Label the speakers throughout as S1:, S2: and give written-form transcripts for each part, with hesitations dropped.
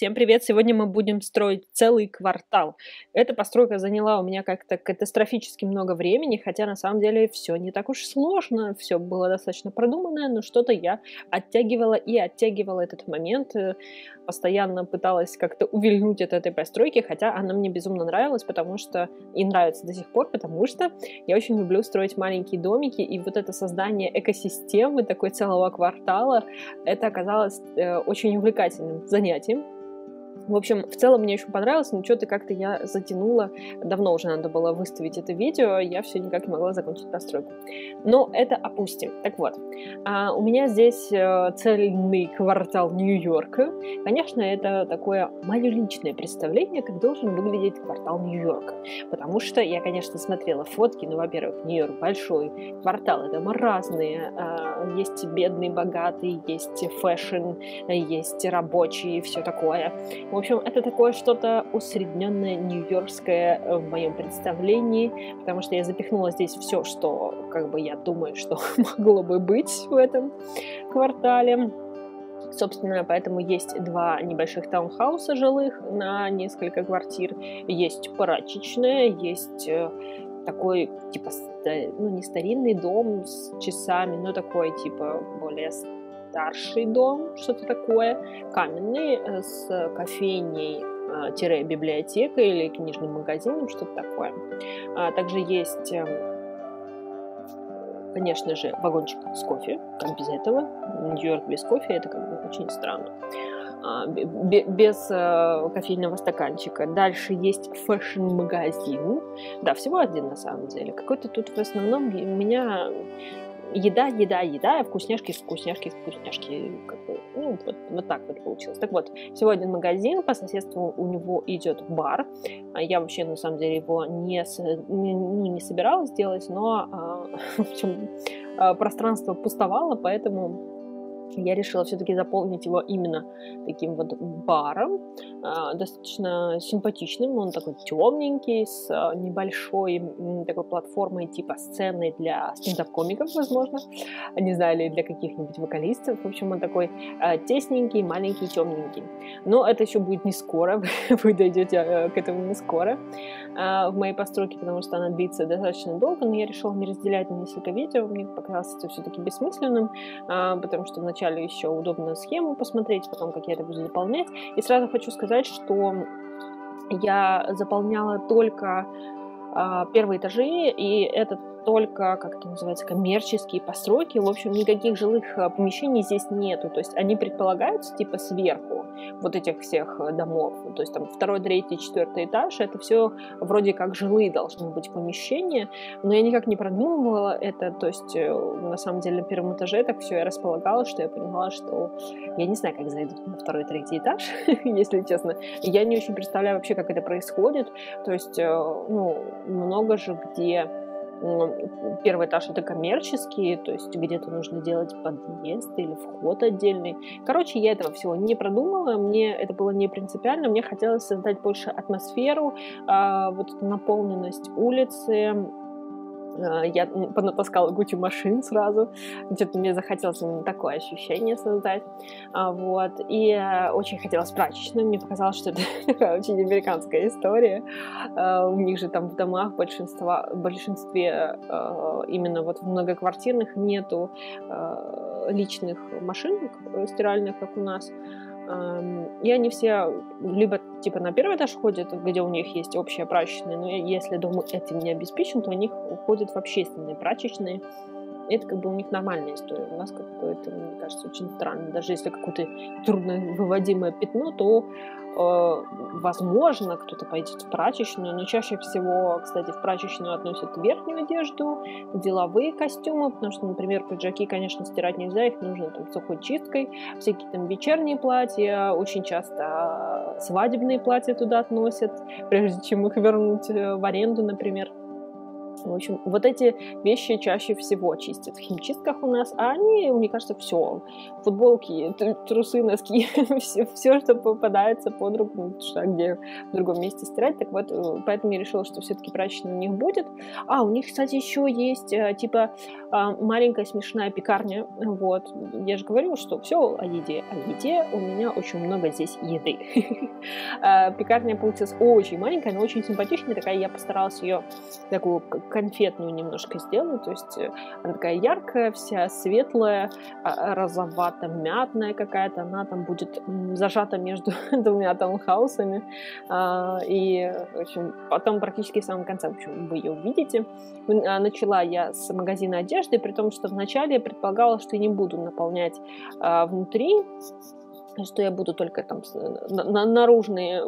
S1: Всем привет! Сегодня мы будем строить целый квартал. Эта постройка заняла у меня как-то катастрофически много времени, хотя на самом деле все не так уж сложно, все было достаточно продуманное, но что-то я оттягивала и оттягивала этот момент, постоянно пыталась как-то увильнуть от этой постройки, хотя она мне безумно нравилась, потому что и нравится до сих пор, потому что я очень люблю строить маленькие домики, и вот это создание экосистемы, такой целого квартала, это оказалось очень увлекательным занятием. В общем, в целом мне очень понравилось, но что-то как-то я затянула. Давно уже надо было выставить это видео, я все никак не могла закончить постройку. Но это опустим. Так вот, у меня здесь цельный квартал Нью-Йорка. Конечно, это такое мое личное представление, как должен выглядеть квартал Нью-Йорка. Потому что я, конечно, смотрела фотки, но, во-первых, Нью-Йорк большой, кварталы там разные. Есть бедный, богатый, есть фэшн, есть рабочий, все такое. В общем, это такое что-то усредненное нью-йоркское в моем представлении, потому что я запихнула здесь все, что, как бы, я думаю, что могло бы быть в этом квартале. Собственно, поэтому есть два небольших таунхауса жилых на несколько квартир, есть прачечная, есть такой, типа, ну, не старинный дом с часами, но такой, типа, более старший дом, что-то такое, каменный, с кофейней-библиотекой или книжным магазином, что-то такое. Также есть, конечно же, вагончик с кофе, как без этого. Нью-Йорк без кофе — это как бы очень странно. Без кофейного стаканчика. Дальше есть фэшн-магазин. Да, всего один на самом деле. Какой-то тут в основном у меня еда, вкусняшки. Как бы, ну, вот так вот получилось. Так вот, всего один магазин, по соседству у него идет бар. Я вообще, на самом деле, его не собиралась делать, но в общем, пространство пустовало, поэтому я решила все-таки заполнить его именно таким вот баром, достаточно симпатичным. Он такой темненький, с небольшой такой платформой типа сцены для стендап-комиков, возможно, не знаю, или для каких-нибудь вокалистов. В общем, он такой тесненький, маленький, темненький. Но это еще будет не скоро, вы дойдете к этому не скоро в моей постройке, потому что она длится достаточно долго, но я решила не разделять на несколько видео, мне показалось это все-таки бессмысленным, потому что вначале еще удобно схему посмотреть, потом как я это буду заполнять. И сразу хочу сказать, что я заполняла только первые этажи, и это только, как это называется, коммерческие постройки. В общем, никаких жилых помещений здесь нету. То есть они предполагаются типа сверху вот этих всех домов. То есть там 2, 3, 4 этаж, это все вроде как жилые должны быть помещения, но я никак не продумывала это. То есть на самом деле на первом этаже так все я располагала, что я понимала, что я не знаю, как зайдут на 2, 3 этаж, если честно. Я не очень представляю вообще, как это происходит. То есть, ну, много же где первый этаж — это коммерческий, то есть где-то нужно делать подъезд или вход отдельный. Короче, я этого всего не продумала, мне это было не принципиально, мне хотелось создать больше атмосферу, вот эту наполненность улицы. Я понатаскала кучу машин сразу, где-то мне захотелось именно такое ощущение создать, вот, и очень хотелось прачечную, мне показалось, что это такая очень американская история, у них же там в домах в большинстве именно вот в многоквартирных нету личных машин стиральных, как у нас. И они все либо типа на первый этаж ходят, где у них есть общая прачечная, но если дом этим не обеспечен, то они уходят в общественные прачечные. Это как бы у них нормальная история. У нас как-то это, мне кажется, очень странно. Даже если какое-то трудновыводимое пятно, то возможно, кто-то пойдет в прачечную, но чаще всего, кстати, в прачечную относят верхнюю одежду, деловые костюмы, потому что, например, пиджаки, конечно, стирать нельзя, их нужно там сухой чисткой, всякие там вечерние платья, очень часто свадебные платья туда относят, прежде чем их вернуть в аренду, например. В общем, вот эти вещи чаще всего чистят в химчистках у нас, а они, мне кажется, все. Футболки, трусы, носки, все, что попадается под руку, потому что где в другом месте стирать. Так вот, поэтому я решила, что все-таки прачечная у них будет. А, у них, кстати, еще есть типа маленькая смешная пекарня. Вот. Я же говорю, что все о еде. О еде у меня очень много здесь еды. Пекарня получилась очень маленькая, но очень симпатичная такая. Я постаралась ее такую конфетную немножко сделаю, то есть она такая яркая, вся светлая, розовато-мятная какая-то, она там будет зажата между двумя таунхаусами, и, в общем, потом практически в самом конце, в общем, вы ее увидите. Начала я с магазина одежды, при том, что вначале я предполагала, что я не буду наполнять внутри, что я буду только там наружные,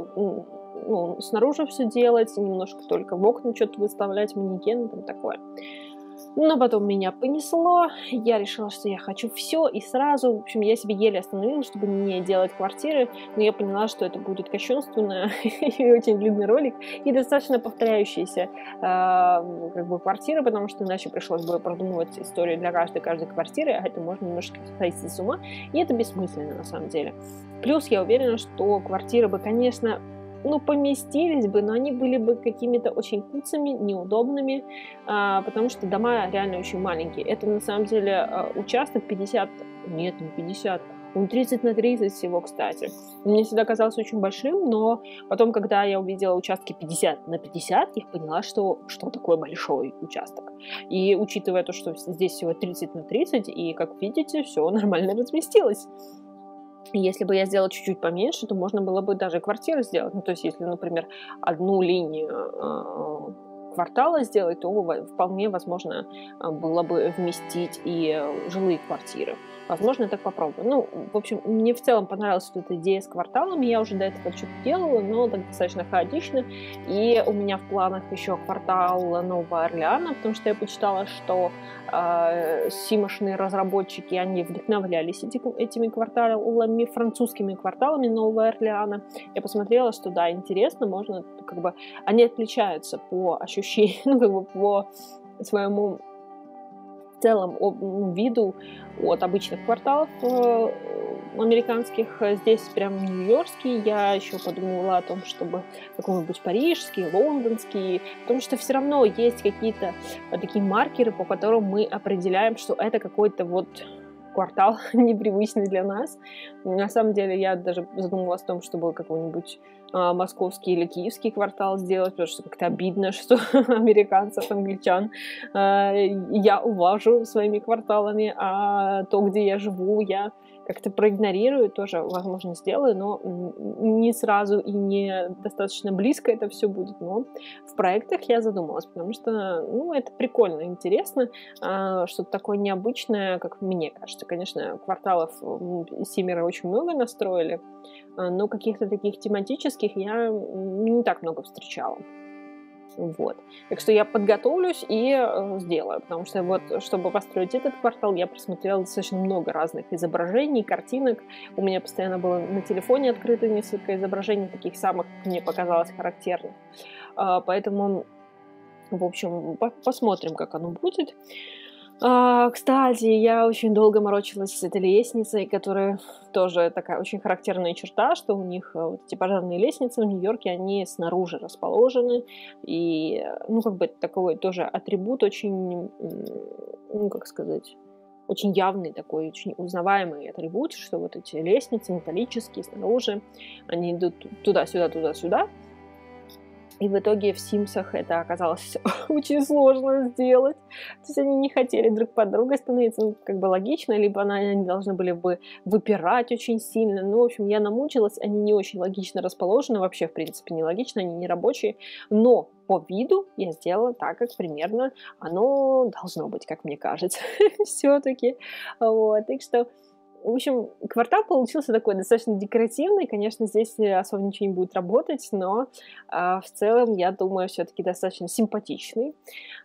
S1: снаружи все делать, немножко только в окна что-то выставлять, манекены, там такое. Но потом меня понесло, я решила, что я хочу все и сразу. В общем, я себе еле остановила, чтобы не делать квартиры, но я поняла, что это будет кощунственно и очень длинный ролик, и достаточно повторяющиеся квартиры, потому что иначе пришлось бы продумывать историю для каждой квартиры, а это можно немножко сойти с ума, и это бессмысленно на самом деле. Плюс я уверена, что квартиры бы, конечно, поместились бы, но они были бы какими-то очень куцами, неудобными, потому что дома реально очень маленькие. Это на самом деле участок 50, нет, не 50, он 30 на 30 всего, кстати. Мне всегда казалось очень большим, но потом, когда я увидела участки 50 на 50, я поняла, что такое большой участок. И учитывая то, что здесь всего 30 на 30, и, как видите, все нормально разместилось. Если бы я сделала чуть-чуть поменьше, то можно было бы даже квартиры сделать. Ну, то есть, если, например, одну линию квартала сделать, то вполне возможно было бы вместить и жилые квартиры. Возможно, я так попробую. Ну, в общем, мне в целом понравилась вот эта идея с кварталами. Я уже до этого что-то делала, но так достаточно хаотично. И у меня в планах еще квартал Нового Орлеана, потому что я почитала, что симошные разработчики, они вдохновлялись этими кварталами, французскими кварталами Нового Орлеана. Я посмотрела, что да, интересно, можно, они отличаются по ощущениям, по своему в целом виду от обычных кварталов американских. Здесь прям нью-йоркский. Я еще подумала о том, чтобы какой-нибудь парижский, лондонский, потому что все равно есть какие-то такие маркеры, по которым мы определяем, что это какой-то вот квартал непривычный для нас. На самом деле я даже задумывалась о том, чтобы какой-нибудь московский или киевский квартал сделать, потому что как-то обидно, что американцев, англичан я уважу своими кварталами, а то, где я живу, я как-то проигнорирую, тоже, возможно, сделаю, но не сразу и не достаточно близко это все будет, но в проектах я задумалась, потому что, это прикольно, интересно, что-то такое необычное, как мне кажется. Конечно, кварталов Симмера очень много настроили, но каких-то таких тематических я не так много встречала. Вот. Так что я подготовлюсь и сделаю, потому что вот, чтобы построить этот квартал, я просмотрела достаточно много разных изображений, картинок. У меня постоянно было на телефоне открыто несколько изображений, таких самых, мне показалось, характерных. Поэтому, в общем, посмотрим, как оно будет. Кстати, я очень долго морочилась с этой лестницей, которая тоже такая очень характерная черта, что у них вот эти пожарные лестницы в Нью-Йорке, они снаружи расположены, и, такой тоже атрибут очень, очень явный такой, очень узнаваемый атрибут, что вот эти лестницы металлические снаружи, они идут туда-сюда, туда-сюда. И в итоге в Симсах это оказалось очень сложно сделать. То есть они не хотели друг под друга становиться, логично, либо они должны были бы выпирать очень сильно. В общем, я намучилась, они не очень логично расположены, вообще, в принципе, не логично, они не рабочие. Но по виду я сделала так, как примерно оно должно быть, как мне кажется, все-таки. Вот, так что... В общем, квартал получился такой достаточно декоративный. Конечно, здесь особо ничего не будет работать, но в целом, я думаю, все-таки достаточно симпатичный.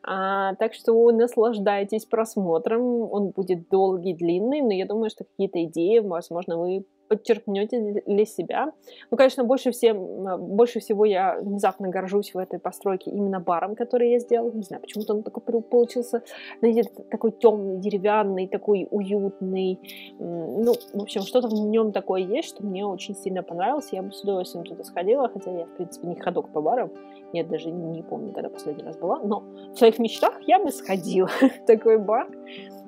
S1: Так что наслаждайтесь просмотром. Он будет долгий, длинный, но я думаю, что какие-то идеи, возможно, вы подчеркнете для себя. Ну, конечно, больше всего я внезапно горжусь в этой постройке именно баром, который я сделала. Не знаю, почему-то он такой получился, знаете, такой темный, деревянный, такой уютный. Ну, в общем, что-то в нем такое есть, что мне очень сильно понравилось. Я бы с удовольствием туда сходила, хотя я, в принципе, не ходок по барам. Я даже не помню, когда последний раз была. Но в своих мечтах я бы сходила в такой бар.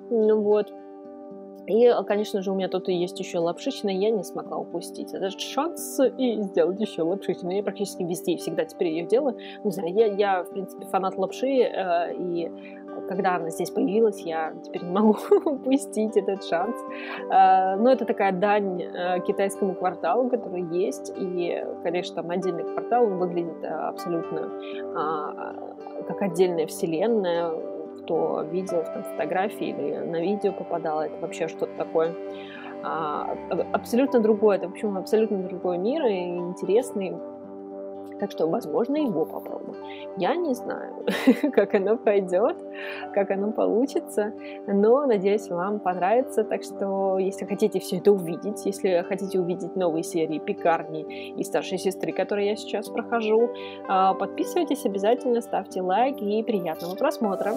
S1: Ну, вот. И, конечно же, у меня тут и есть еще лапшичная, я не смогла упустить этот шанс и сделать еще лапшичную. Я практически везде и всегда теперь ее делаю. Не знаю, я в принципе, фанат лапши, и когда она здесь появилась, я теперь не могу упустить этот шанс. Но это такая дань китайскому кварталу, который есть, и, конечно, там отдельный квартал, он выглядит абсолютно как отдельная вселенная. Кто видел там фотографии или на видео попадало, это вообще что-то такое абсолютно другое. Это, в общем, абсолютно другой мир и интересный. Так что, возможно, его попробую. Я не знаю, как оно пойдет, как оно получится, но, надеюсь, вам понравится. Так что, если хотите все это увидеть, если хотите увидеть новые серии «Пекарни» и «Старшей сестры», которые я сейчас прохожу, подписывайтесь обязательно, ставьте лайк и приятного просмотра!